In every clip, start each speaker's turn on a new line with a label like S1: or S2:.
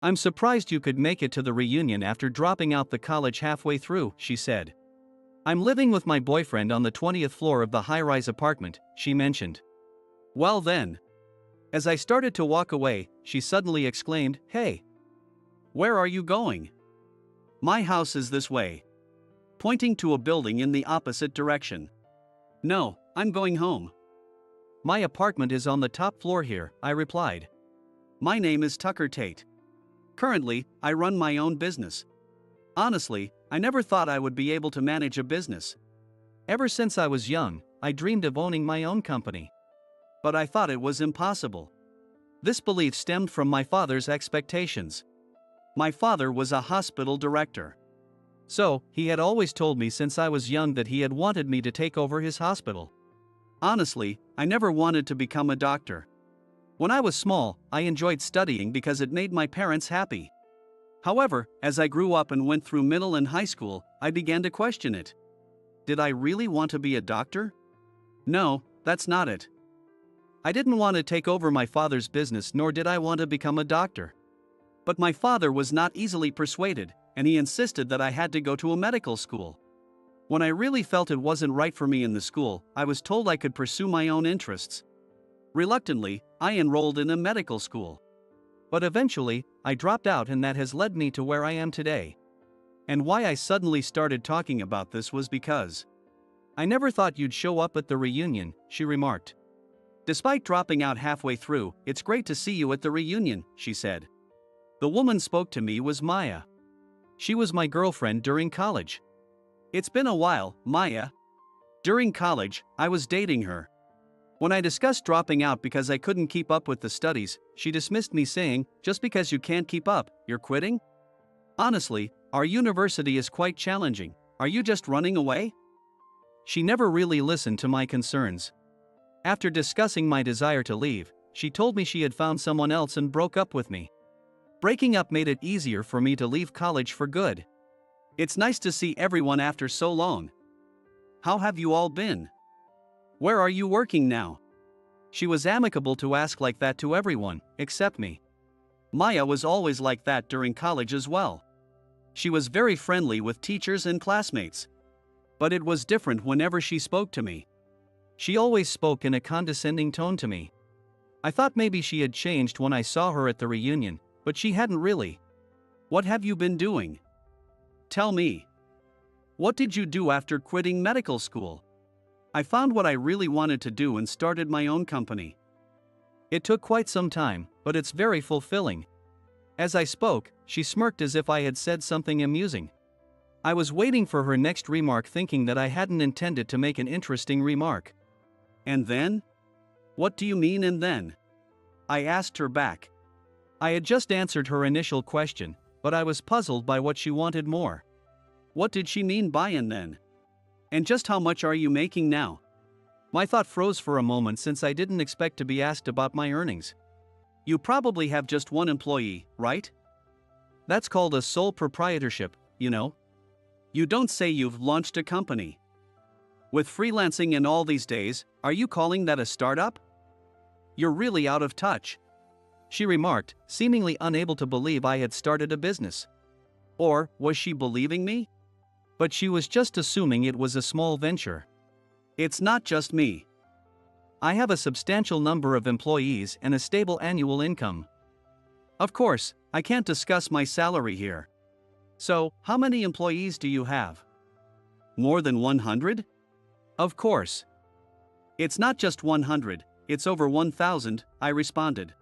S1: I'm surprised you could make it to the reunion after dropping out the college halfway through, she said. I'm living with my boyfriend on the 20th floor of the high-rise apartment, she mentioned. Well then. As I started to walk away, she suddenly exclaimed, Hey! Where are you going? My house is this way. Pointing to a building in the opposite direction. No, I'm going home. My apartment is on the top floor here, I replied. My name is Tucker Tate. Currently, I run my own business. Honestly, I never thought I would be able to manage a business. Ever since I was young, I dreamed of owning my own company. But I thought it was impossible. This belief stemmed from my father's expectations. My father was a hospital director. So, he had always told me since I was young that he had wanted me to take over his hospital. Honestly, I never wanted to become a doctor. When I was small, I enjoyed studying because it made my parents happy. However, as I grew up and went through middle and high school, I began to question it. Did I really want to be a doctor? No, that's not it. I didn't want to take over my father's business, nor did I want to become a doctor. But my father was not easily persuaded, and he insisted that I had to go to a medical school. When I really felt it wasn't right for me in the school, I was told I could pursue my own interests. Reluctantly, I enrolled in a medical school. But eventually, I dropped out, and that has led me to where I am today. And why I suddenly started talking about this was because I never thought you'd show up at the reunion, she remarked. Despite dropping out halfway through, it's great to see you at the reunion, she said. The woman spoke to me was Maya. She was my girlfriend during college. It's been a while, Maya. During college, I was dating her. When I discussed dropping out because I couldn't keep up with the studies, she dismissed me saying, just because you can't keep up, you're quitting? Honestly, our university is quite challenging. Are you just running away? She never really listened to my concerns. After discussing my desire to leave, she told me she had found someone else and broke up with me. Breaking up made it easier for me to leave college for good. It's nice to see everyone after so long. How have you all been? Where are you working now? She was amicable to ask like that to everyone, except me. Maya was always like that during college as well. She was very friendly with teachers and classmates. But it was different whenever she spoke to me. She always spoke in a condescending tone to me. I thought maybe she had changed when I saw her at the reunion, but she hadn't really. What have you been doing? Tell me. What did you do after quitting medical school? I found what I really wanted to do and started my own company. It took quite some time, but it's very fulfilling. As I spoke, she smirked as if I had said something amusing. I was waiting for her next remark, thinking that I hadn't intended to make an interesting remark. And then? What do you mean and then? I asked her back. I had just answered her initial question, but I was puzzled by what she wanted more. What did she mean by and then? And just how much are you making now? My thought froze for a moment since I didn't expect to be asked about my earnings. You probably have just one employee, right? That's called a sole proprietorship, you know. You don't say you've launched a company. With freelancing and all these days, are you calling that a startup? You're really out of touch. She remarked, seemingly unable to believe I had started a business. Or, was she believing me? But she was just assuming it was a small venture. It's not just me. I have a substantial number of employees and a stable annual income. Of course, I can't discuss my salary here. So, how many employees do you have? More than 100? Of course. It's not just 100, it's over 1,000, I responded.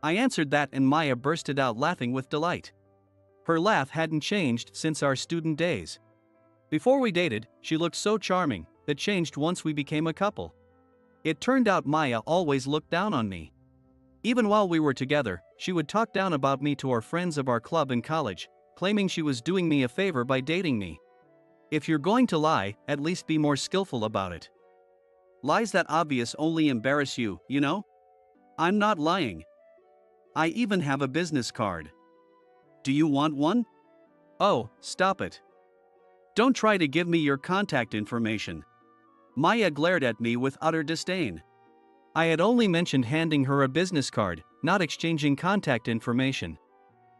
S1: I answered that and Maya bursted out laughing with delight. Her laugh hadn't changed since our student days. Before we dated, she looked so charming. That changed once we became a couple. It turned out Maya always looked down on me. Even while we were together, she would talk down about me to our friends of our club in college, claiming she was doing me a favor by dating me. If you're going to lie, at least be more skillful about it. Lies that obvious only embarrass you, you know? I'm not lying. I even have a business card. Do you want one? Oh, stop it. Don't try to give me your contact information. Maya glared at me with utter disdain. I had only mentioned handing her a business card, not exchanging contact information.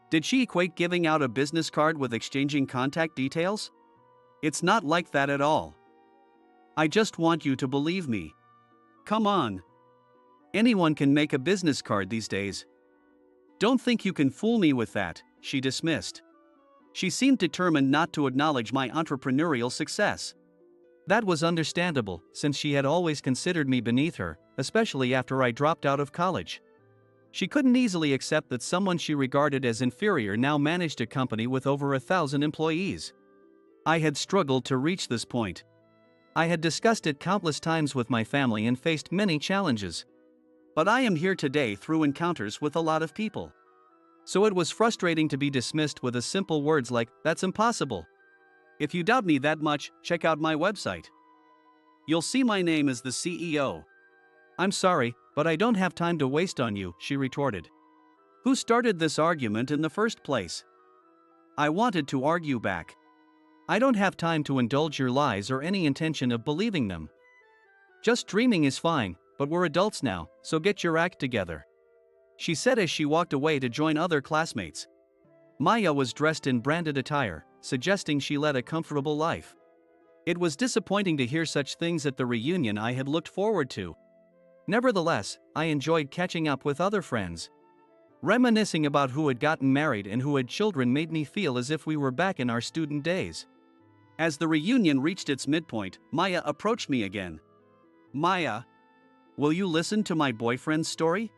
S1: Did she equate giving out a business card with exchanging contact details? It's not like that at all. I just want you to believe me. Come on. Anyone can make a business card these days. Don't think you can fool me with that, she dismissed. She seemed determined not to acknowledge my entrepreneurial success. That was understandable, since she had always considered me beneath her, especially after I dropped out of college. She couldn't easily accept that someone she regarded as inferior now managed a company with over 1,000 employees. I had struggled to reach this point. I had discussed it countless times with my family and faced many challenges. But I am here today through encounters with a lot of people. So it was frustrating to be dismissed with simple words like, "That's impossible." If you doubt me that much, check out my website. You'll see my name as the CEO. I'm sorry, but I don't have time to waste on you, she retorted. Who started this argument in the first place? I wanted to argue back. I don't have time to indulge your lies or any intention of believing them. Just dreaming is fine, but we're adults now, so get your act together, she said as she walked away to join other classmates. Maya was dressed in branded attire, suggesting she led a comfortable life. It was disappointing to hear such things at the reunion I had looked forward to. Nevertheless, I enjoyed catching up with other friends. Reminiscing about who had gotten married and who had children made me feel as if we were back in our student days. As the reunion reached its midpoint, Maya approached me again. Maya, will you listen to my boyfriend's story?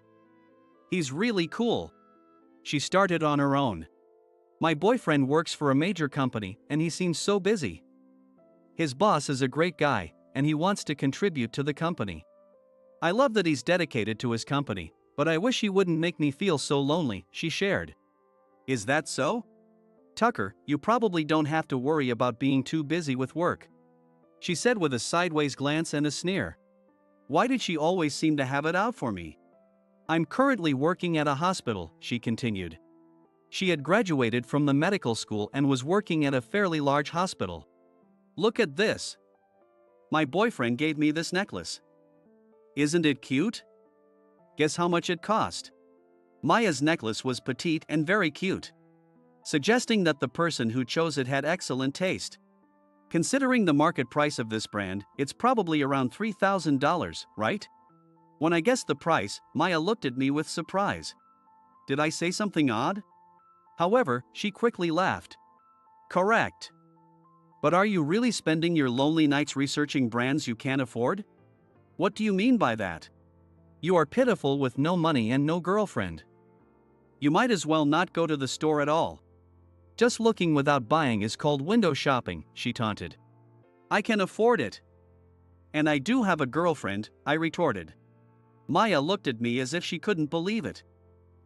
S1: He's really cool. She started on her own. My boyfriend works for a major company, and he seems so busy. His boss is a great guy, and he wants to contribute to the company. I love that he's dedicated to his company, but I wish he wouldn't make me feel so lonely, she shared. Is that so? Tucker, you probably don't have to worry about being too busy with work, she said with a sideways glance and a sneer. Why did she always seem to have it out for me? I'm currently working at a hospital, she continued. She had graduated from the medical school and was working at a fairly large hospital. Look at this. My boyfriend gave me this necklace. Isn't it cute? Guess how much it cost? Maya's necklace was petite and very cute, suggesting that the person who chose it had excellent taste. Considering the market price of this brand, it's probably around $3,000, right? When I guessed the price, Maya looked at me with surprise. Did I say something odd? However, she quickly laughed. Correct. But are you really spending your lonely nights researching brands you can't afford? What do you mean by that? You are pitiful with no money and no girlfriend. You might as well not go to the store at all. Just looking without buying is called window shopping, she taunted. I can afford it. And I do have a girlfriend, I retorted. Maya looked at me as if she couldn't believe it.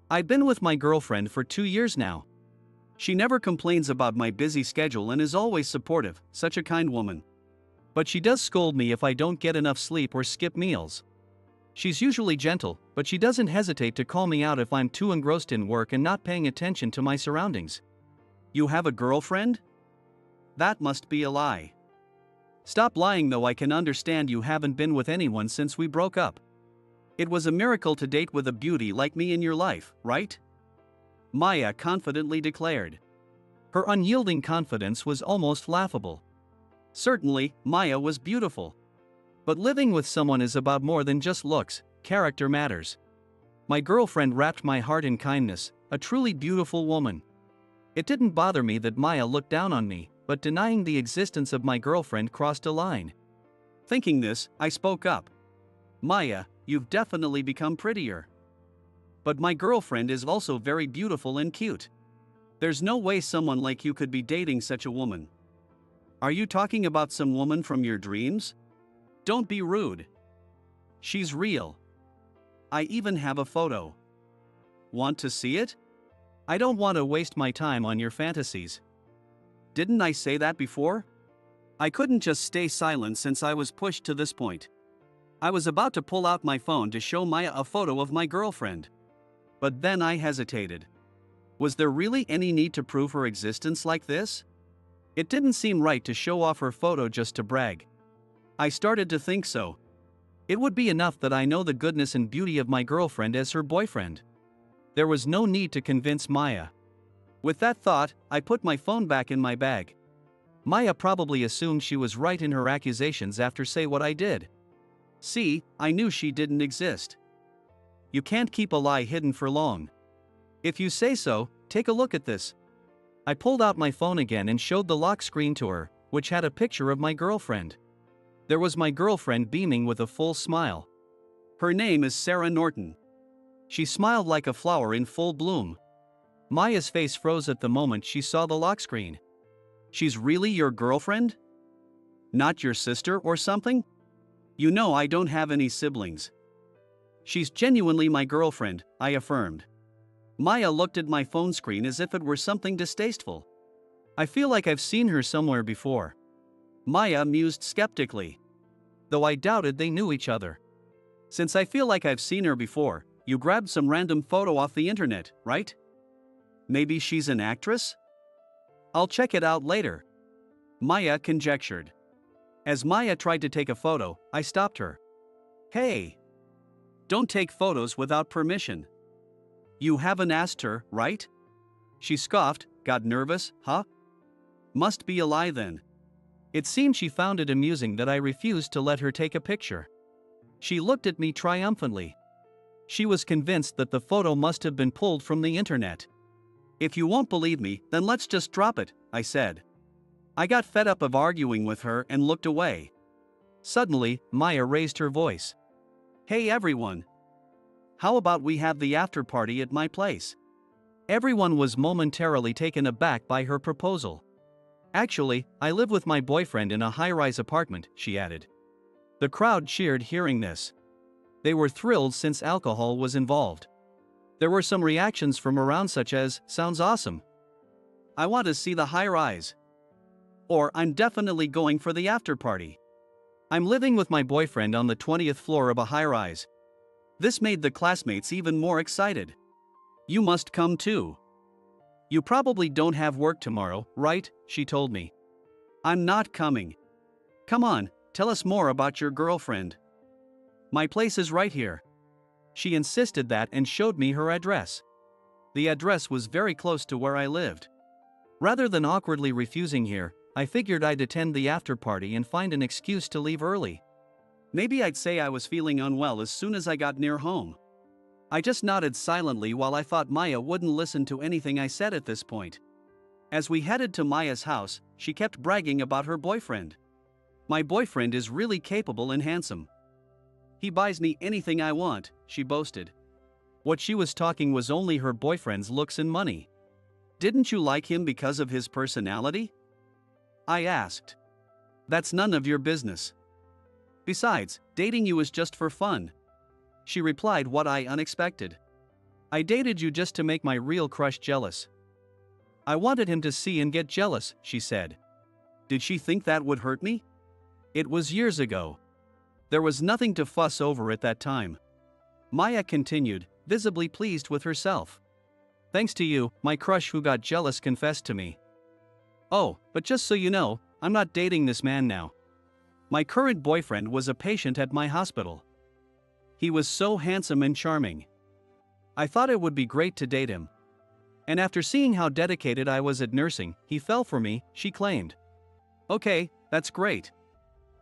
S1: I've been with my girlfriend for 2 years now. She never complains about my busy schedule and is always supportive, such a kind woman. But she does scold me if I don't get enough sleep or skip meals. She's usually gentle, but she doesn't hesitate to call me out if I'm too engrossed in work and not paying attention to my surroundings. You have a girlfriend? That must be a lie. Stop lying though, I can understand you haven't been with anyone since we broke up. It was a miracle to date with a beauty like me in your life, right? Maya confidently declared. Her unyielding confidence was almost laughable. Certainly, Maya was beautiful. But living with someone is about more than just looks, character matters. My girlfriend wrapped my heart in kindness, a truly beautiful woman. It didn't bother me that Maya looked down on me, but denying the existence of my girlfriend crossed a line. Thinking this, I spoke up. Maya, you've definitely become prettier. But my girlfriend is also very beautiful and cute. There's no way someone like you could be dating such a woman. Are you talking about some woman from your dreams? Don't be rude. She's real. I even have a photo. Want to see it? I don't want to waste my time on your fantasies. Didn't I say that before? I couldn't just stay silent since I was pushed to this point. I was about to pull out my phone to show Maya a photo of my girlfriend. But then I hesitated. Was there really any need to prove her existence like this? It didn't seem right to show off her photo just to brag. I started to think so. It would be enough that I know the goodness and beauty of my girlfriend as her boyfriend. There was no need to convince Maya. With that thought, I put my phone back in my bag. Maya probably assumed she was right in her accusations after say what I did. See, I knew she didn't exist. You can't keep a lie hidden for long. If you say so, take a look at this. I pulled out my phone again and showed the lock screen to her, which had a picture of my girlfriend. There was my girlfriend beaming with a full smile. Her name is Sarah Norton. She smiled like a flower in full bloom. Maya's face froze at the moment she saw the lock screen. She's really your girlfriend? Not your sister or something? You know I don't have any siblings. She's genuinely my girlfriend, I affirmed. Maya looked at my phone screen as if it were something distasteful. I feel like I've seen her somewhere before. Maya mused skeptically. Though I doubted they knew each other. Since I feel like I've seen her before, you grabbed some random photo off the internet, right? Maybe she's an actress? I'll check it out later. Maya conjectured. As Maya tried to take a photo, I stopped her. Hey! Don't take photos without permission. You haven't asked her, right? She scoffed, got nervous, huh? Must be a lie then. It seemed she found it amusing that I refused to let her take a picture. She looked at me triumphantly. She was convinced that the photo must have been pulled from the internet. If you won't believe me, then let's just drop it, I said. I got fed up of arguing with her and looked away. Suddenly, Maya raised her voice. Hey everyone! How about we have the after party at my place? Everyone was momentarily taken aback by her proposal. Actually, I live with my boyfriend in a high-rise apartment, she added. The crowd cheered hearing this. They were thrilled since alcohol was involved. There were some reactions from around such as, sounds awesome. I want to see the high-rise. Or, I'm definitely going for the after party. I'm living with my boyfriend on the 20th floor of a high-rise. This made the classmates even more excited. You must come too. You probably don't have work tomorrow, right? She told me. I'm not coming. Come on, tell us more about your girlfriend. My place is right here. She insisted that and showed me her address. The address was very close to where I lived. Rather than awkwardly refusing here, I figured I'd attend the after party and find an excuse to leave early. Maybe I'd say I was feeling unwell as soon as I got near home. I just nodded silently while I thought Maya wouldn't listen to anything I said at this point. As we headed to Maya's house, she kept bragging about her boyfriend. My boyfriend is really capable and handsome. He buys me anything I want, she boasted. What she was talking was only her boyfriend's looks and money. Didn't you like him because of his personality? I asked. That's none of your business. Besides, dating you is just for fun. She replied what I unexpected. I dated you just to make my real crush jealous. I wanted him to see and get jealous, she said. Did she think that would hurt me? It was years ago. There was nothing to fuss over at that time. Maya continued, visibly pleased with herself. Thanks to you, my crush who got jealous confessed to me. Oh, but just so you know, I'm not dating this man now. My current boyfriend was a patient at my hospital. He was so handsome and charming. I thought it would be great to date him. And after seeing how dedicated I was at nursing, he fell for me, she claimed. Okay, that's great.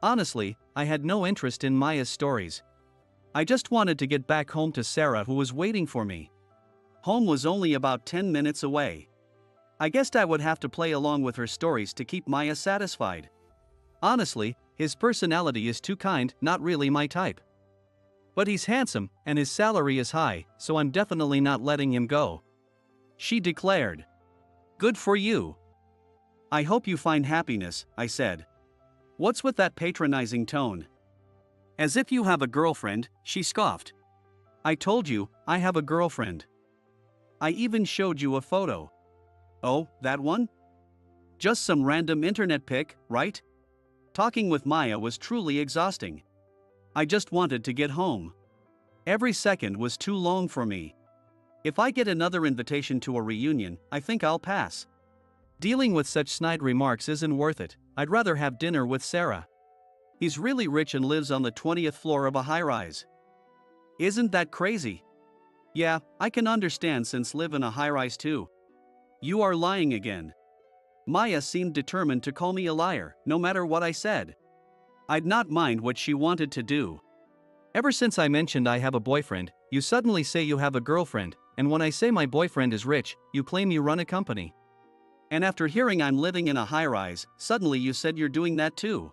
S1: Honestly, I had no interest in Maya's stories. I just wanted to get back home to Sarah who was waiting for me. Home was only about 10 minutes away. I guessed I would have to play along with her stories to keep Maya satisfied. Honestly, his personality is too kind, not really my type. But he's handsome, and his salary is high, so I'm definitely not letting him go. She declared. Good for you. I hope you find happiness, I said. What's with that patronizing tone? As if you have a girlfriend, she scoffed. I told you, I have a girlfriend. I even showed you a photo. Oh, that one? Just some random internet pic, right? Talking with Maya was truly exhausting. I just wanted to get home. Every second was too long for me. If I get another invitation to a reunion, I think I'll pass. Dealing with such snide remarks isn't worth it. I'd rather have dinner with Sarah. He's really rich and lives on the 20th floor of a high-rise. Isn't that crazy? Yeah, I can understand since live in a high-rise too. You are lying again. Maya seemed determined to call me a liar, no matter what I said. I'd not mind what she wanted to do. Ever since I mentioned I have a boyfriend, you suddenly say you have a girlfriend, and when I say my boyfriend is rich, you claim you run a company. And after hearing I'm living in a high-rise, suddenly you said you're doing that too.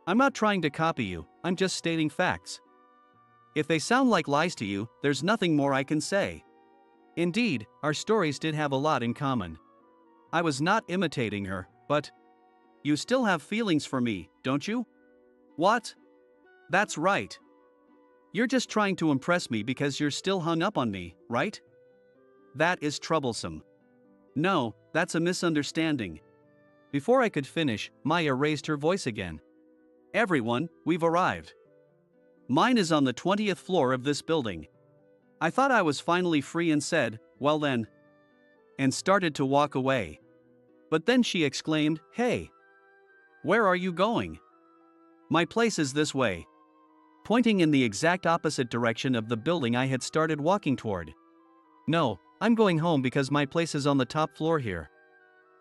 S1: I'm not trying to copy you, I'm just stating facts. If they sound like lies to you, there's nothing more I can say. Indeed, our stories did have a lot in common. I was not imitating her, but you still have feelings for me, don't you? What? That's right. You're just trying to impress me because you're still hung up on me, right? That is troublesome. No, that's a misunderstanding. Before I could finish, Maya raised her voice again. Everyone, we've arrived. Mine is on the 20th floor of this building. I thought I was finally free and said, well then, and started to walk away. But then she exclaimed, hey! Where are you going? My place is this way. Pointing in the exact opposite direction of the building I had started walking toward. No, I'm going home because my place is on the top floor here.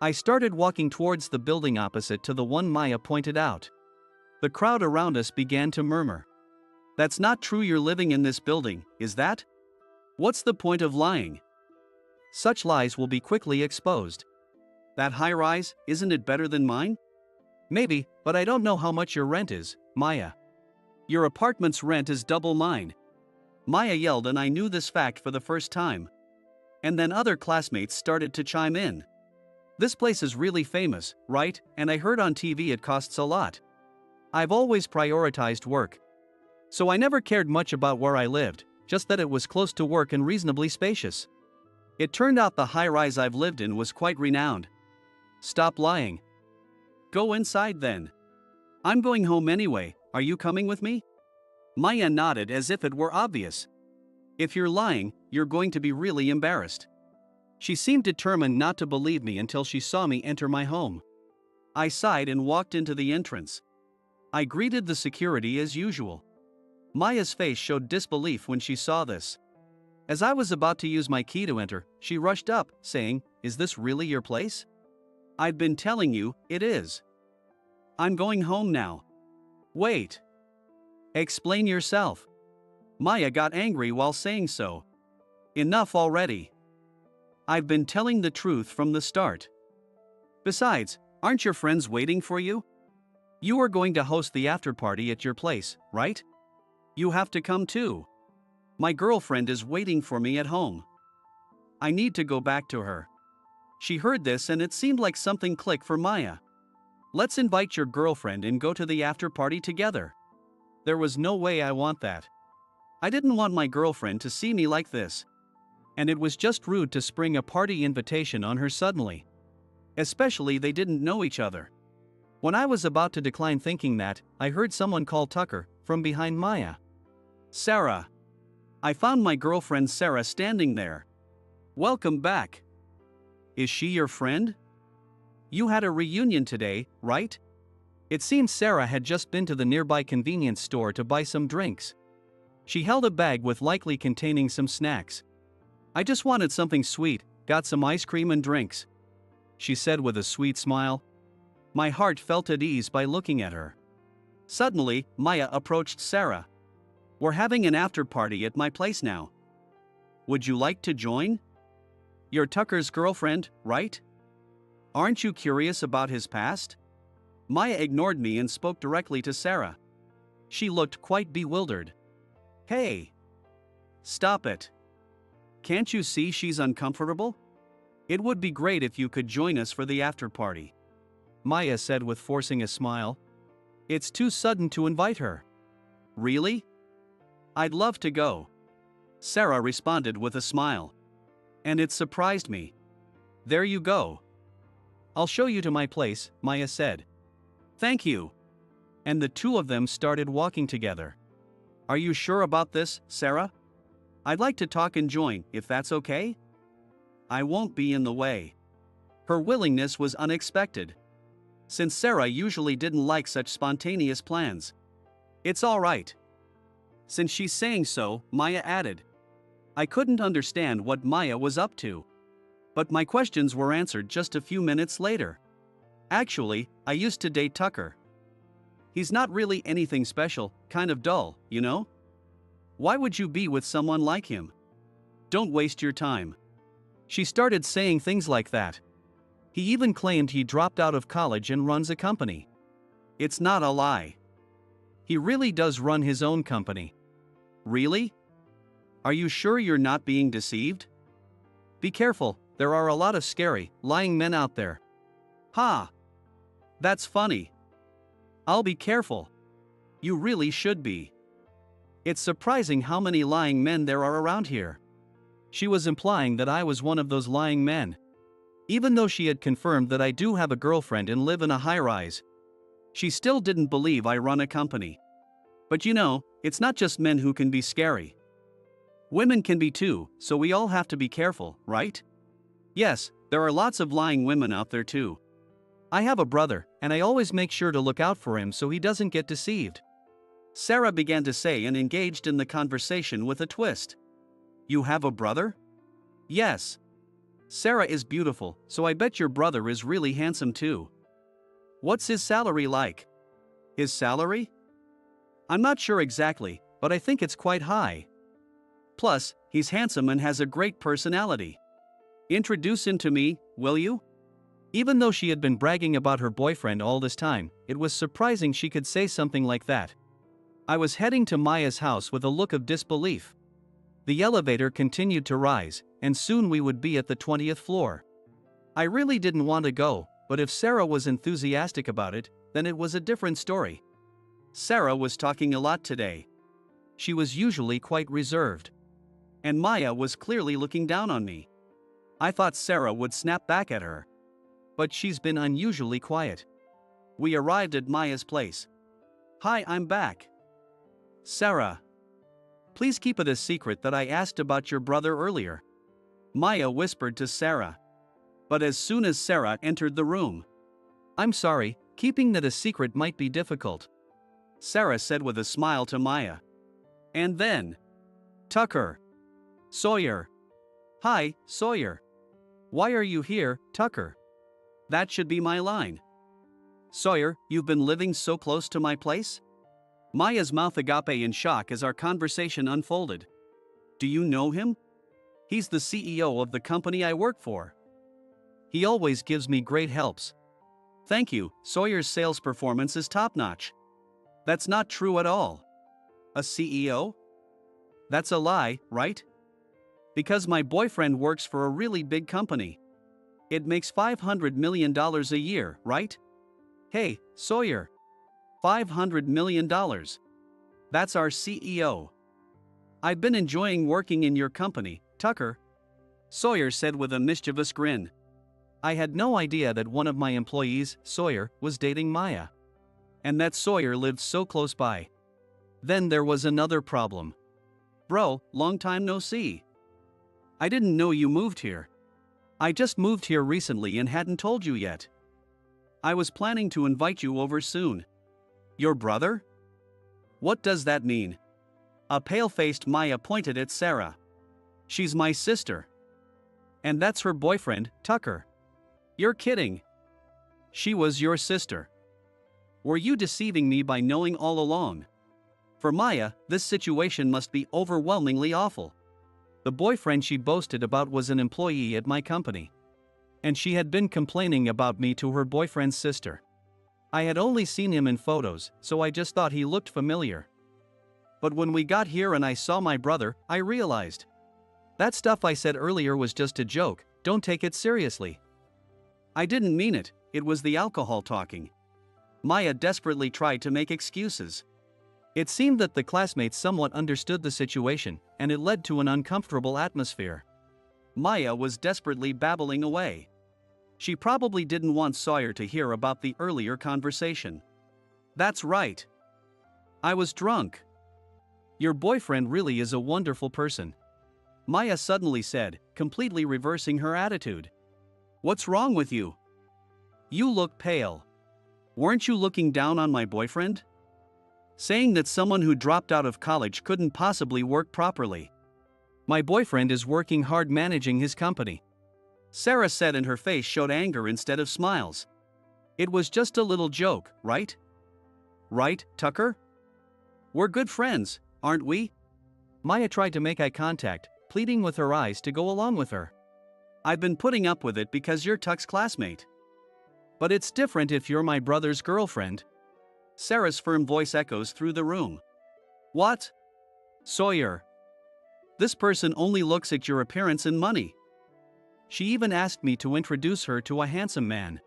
S1: I started walking towards the building opposite to the one Maya pointed out. The crowd around us began to murmur. That's not true, you're living in this building, is that? What's the point of lying? Such lies will be quickly exposed. That high rise, isn't it better than mine? Maybe, but I don't know how much your rent is, Maya. Your apartment's rent is double mine. Maya yelled, and I knew this fact for the first time. And then other classmates started to chime in. This place is really famous, right? And I heard on TV it costs a lot. I've always prioritized work. So I never cared much about where I lived, just that it was close to work and reasonably spacious. It turned out the high-rise I've lived in was quite renowned. Stop lying. Go inside then. I'm going home anyway, are you coming with me? Maya nodded as if it were obvious. If you're lying, you're going to be really embarrassed. She seemed determined not to believe me until she saw me enter my home. I sighed and walked into the entrance. I greeted the security as usual. Maya's face showed disbelief when she saw this. As I was about to use my key to enter, she rushed up, saying, "Is this really your place?" "I've been telling you, it is. I'm going home now." "Wait. Explain yourself." Maya got angry while saying so. "Enough already. I've been telling the truth from the start. Besides, aren't your friends waiting for you? You are going to host the after party at your place, right? You have to come too. My girlfriend is waiting for me at home. I need to go back to her." She heard this and it seemed like something clicked for Maya. "Let's invite your girlfriend and go to the after party together." There was no way I want that. I didn't want my girlfriend to see me like this. And it was just rude to spring a party invitation on her suddenly. Especially they didn't know each other. When I was about to decline thinking that, I heard someone call Tucker from behind Maya. "Sarah." I found my girlfriend Sarah standing there. "Welcome back. Is she your friend? You had a reunion today, right?" It seems Sarah had just been to the nearby convenience store to buy some drinks. She held a bag with likely containing some snacks. "I just wanted something sweet, got some ice cream and drinks," she said with a sweet smile. My heart felt at ease by looking at her. Suddenly, Maya approached Sarah. "We're having an after party at my place now. Would you like to join? You're Tucker's girlfriend, right? Aren't you curious about his past?" Maya ignored me and spoke directly to Sarah. She looked quite bewildered. "Hey! Stop it. Can't you see she's uncomfortable? It would be great if you could join us for the after party," Maya said with forcing a smile. "It's too sudden to invite her." "Really? I'd love to go," Sarah responded with a smile. "And it surprised me. There you go. I'll show you to my place," Maya said. "Thank you." And the two of them started walking together. "Are you sure about this, Sarah? I'd like to talk and join, if that's okay? I won't be in the way." Her willingness was unexpected, since Sarah usually didn't like such spontaneous plans. "It's all right." Since she's saying so, Maya added. I couldn't understand what Maya was up to. But my questions were answered just a few minutes later. Actually, I used to date Tucker. He's not really anything special, kind of dull, you know? Why would you be with someone like him? Don't waste your time. She started saying things like that. He even claimed he dropped out of college and runs a company. It's not a lie. He really does run his own company. Really? Are you sure you're not being deceived? Be careful, there are a lot of scary, lying men out there. Ha! That's funny. I'll be careful. You really should be. It's surprising how many lying men there are around here. She was implying that I was one of those lying men. Even though she had confirmed that I do have a girlfriend and live in a high-rise, she still didn't believe I run a company. But you know, it's not just men who can be scary. Women can be too, so we all have to be careful, right? Yes, there are lots of lying women out there too. I have a brother, and I always make sure to look out for him so he doesn't get deceived. Sarah began to say and engaged in the conversation with a twist. You have a brother? Yes. Sarah is beautiful, so I bet your brother is really handsome too. What's his salary like? His salary? I'm not sure exactly, but I think it's quite high. Plus, he's handsome and has a great personality. Introduce him to me, will you? Even though she had been bragging about her boyfriend all this time, it was surprising she could say something like that. I was heading to Maya's house with a look of disbelief. The elevator continued to rise, and soon we would be at the 20th floor. I really didn't want to go, but if Sarah was enthusiastic about it, then it was a different story. Sarah was talking a lot today. She was usually quite reserved. And Maya was clearly looking down on me. I thought Sarah would snap back at her. But she's been unusually quiet. We arrived at Maya's place. Hi, I'm back. Sarah. Please keep it a secret that I asked about your brother earlier. Maya whispered to Sarah. But as soon as Sarah entered the room. I'm sorry, keeping that a secret might be difficult. Sarah said with a smile to Maya. And then. Tucker. Sawyer. Hi, Sawyer. Why are you here, Tucker? That should be my line. Sawyer, you've been living so close to my place? Maya's mouth agape in shock as our conversation unfolded. Do you know him? He's the CEO of the company I work for. He always gives me great helps. Thank you, Sawyer's sales performance is top-notch. That's not true at all. A CEO? That's a lie, right? Because my boyfriend works for a really big company. It makes $500 million a year, right? Hey, Sawyer. $500 million. That's our CEO. I've been enjoying working in your company, Tucker. Sawyer said with a mischievous grin. I had no idea that one of my employees, Sawyer, was dating Maya. And that Sawyer lived so close by. Then there was another problem. Bro, long time no see. I didn't know you moved here. I just moved here recently and hadn't told you yet. I was planning to invite you over soon. Your brother? What does that mean? A pale-faced Maya pointed at Sarah. She's my sister. And that's her boyfriend, Tucker. You're kidding. She was your sister. Were you deceiving me by knowing all along? For Maya, this situation must be overwhelmingly awful. The boyfriend she boasted about was an employee at my company. And she had been complaining about me to her boyfriend's sister. I had only seen him in photos, so I just thought he looked familiar. But when we got here and I saw my brother, I realized. That stuff I said earlier was just a joke, don't take it seriously. I didn't mean it, it was the alcohol talking. Maya desperately tried to make excuses. It seemed that the classmates somewhat understood the situation, and it led to an uncomfortable atmosphere. Maya was desperately babbling away. She probably didn't want Sawyer to hear about the earlier conversation. That's right. I was drunk. Your boyfriend really is a wonderful person. Maya suddenly said, completely reversing her attitude. What's wrong with you? You look pale. Weren't you looking down on my boyfriend? Saying that someone who dropped out of college couldn't possibly work properly. My boyfriend is working hard managing his company. Sarah said, and her face showed anger instead of smiles. It was just a little joke, right? Right, Tucker? We're good friends, aren't we? Maya tried to make eye contact, pleading with her eyes to go along with her. I've been putting up with it because you're Tuck's classmate. But it's different if you're my brother's girlfriend. Sarah's firm voice echoes through the room. What? Sawyer. This person only looks at your appearance and money. She even asked me to introduce her to a handsome man.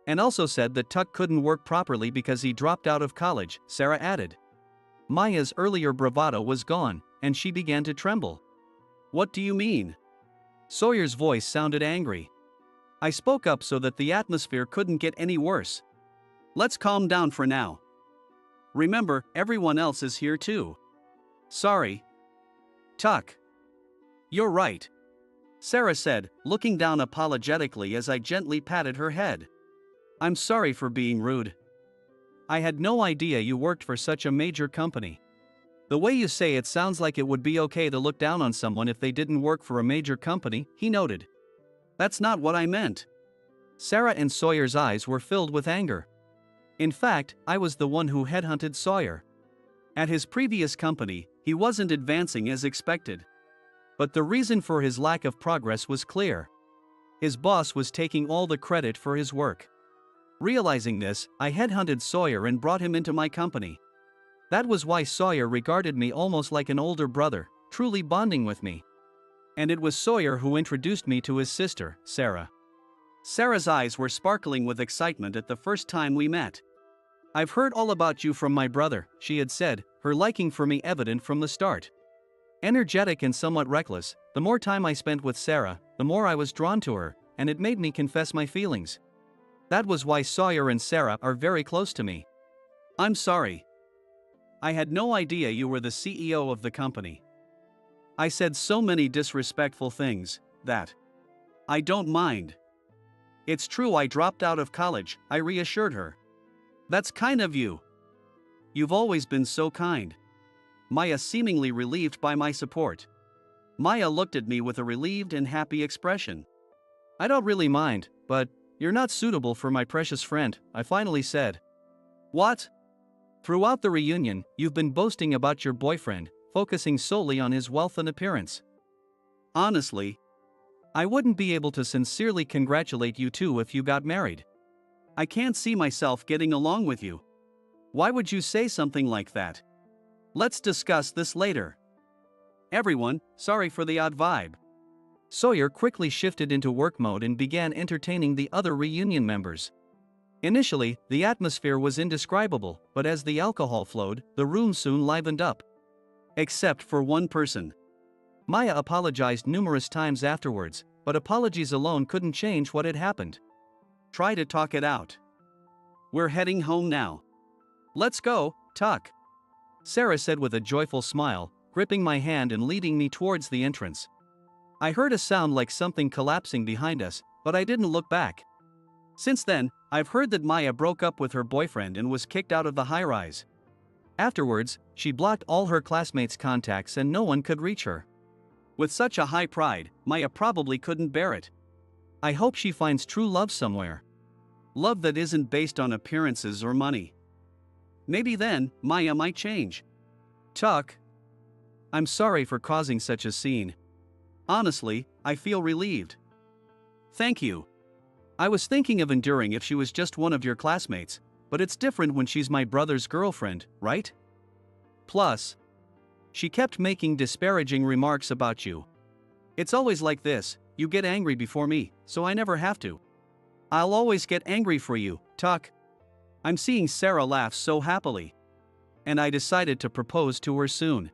S1: And also said that Tuck couldn't work properly because he dropped out of college, Sarah added. Maya's earlier bravado was gone, and she began to tremble. What do you mean? Sawyer's voice sounded angry. I spoke up so that the atmosphere couldn't get any worse. Let's calm down for now. Remember, everyone else is here too. Sorry. Tuck. You're right. Sarah said, looking down apologetically as I gently patted her head. I'm sorry for being rude. I had no idea you worked for such a major company. The way you say it sounds like it would be okay to look down on someone if they didn't work for a major company, he noted. That's not what I meant. Sarah and Sawyer's eyes were filled with anger. In fact, I was the one who headhunted Sawyer. At his previous company, he wasn't advancing as expected. But the reason for his lack of progress was clear. His boss was taking all the credit for his work. Realizing this, I headhunted Sawyer and brought him into my company. That was why Sawyer regarded me almost like an older brother, truly bonding with me. And it was Sawyer who introduced me to his sister, Sarah. Sarah's eyes were sparkling with excitement at the first time we met. I've heard all about you from my brother, she had said, her liking for me evident from the start. Energetic and somewhat reckless, the more time I spent with Sarah, the more I was drawn to her, and it made me confess my feelings. That was why Sawyer and Sarah are very close to me. I'm sorry. I had no idea you were the CEO of the company. I said so many disrespectful things, that I don't mind. It's true I dropped out of college, I reassured her. That's kind of you. You've always been so kind. Maya seemingly relieved by my support. Maya looked at me with a relieved and happy expression. I don't really mind, but you're not suitable for my precious friend, I finally said. What? Throughout the reunion, you've been boasting about your boyfriend, focusing solely on his wealth and appearance. Honestly, I wouldn't be able to sincerely congratulate you two if you got married. I can't see myself getting along with you. Why would you say something like that? Let's discuss this later. Everyone, sorry for the odd vibe. Sawyer quickly shifted into work mode and began entertaining the other reunion members. Initially, the atmosphere was indescribable, but as the alcohol flowed, the room soon livened up. Except for one person. Maya apologized numerous times afterwards, but apologies alone couldn't change what had happened. Try to talk it out. We're heading home now. Let's go, Tuck. Sarah said with a joyful smile, gripping my hand and leading me towards the entrance. I heard a sound like something collapsing behind us, but I didn't look back. Since then, I've heard that Maya broke up with her boyfriend and was kicked out of the high-rise. Afterwards, she blocked all her classmates' contacts and no one could reach her. With such a high pride, Maya probably couldn't bear it. I hope she finds true love somewhere. Love that isn't based on appearances or money. Maybe then, Maya might change. Tuck. I'm sorry for causing such a scene. Honestly, I feel relieved. Thank you. I was thinking of enduring if she was just one of your classmates, but it's different when she's my brother's girlfriend, right? Plus, she kept making disparaging remarks about you. It's always like this, you get angry before me, so I never have to. I'll always get angry for you, Tuck. I'm seeing Sarah laugh so happily. And I decided to propose to her soon.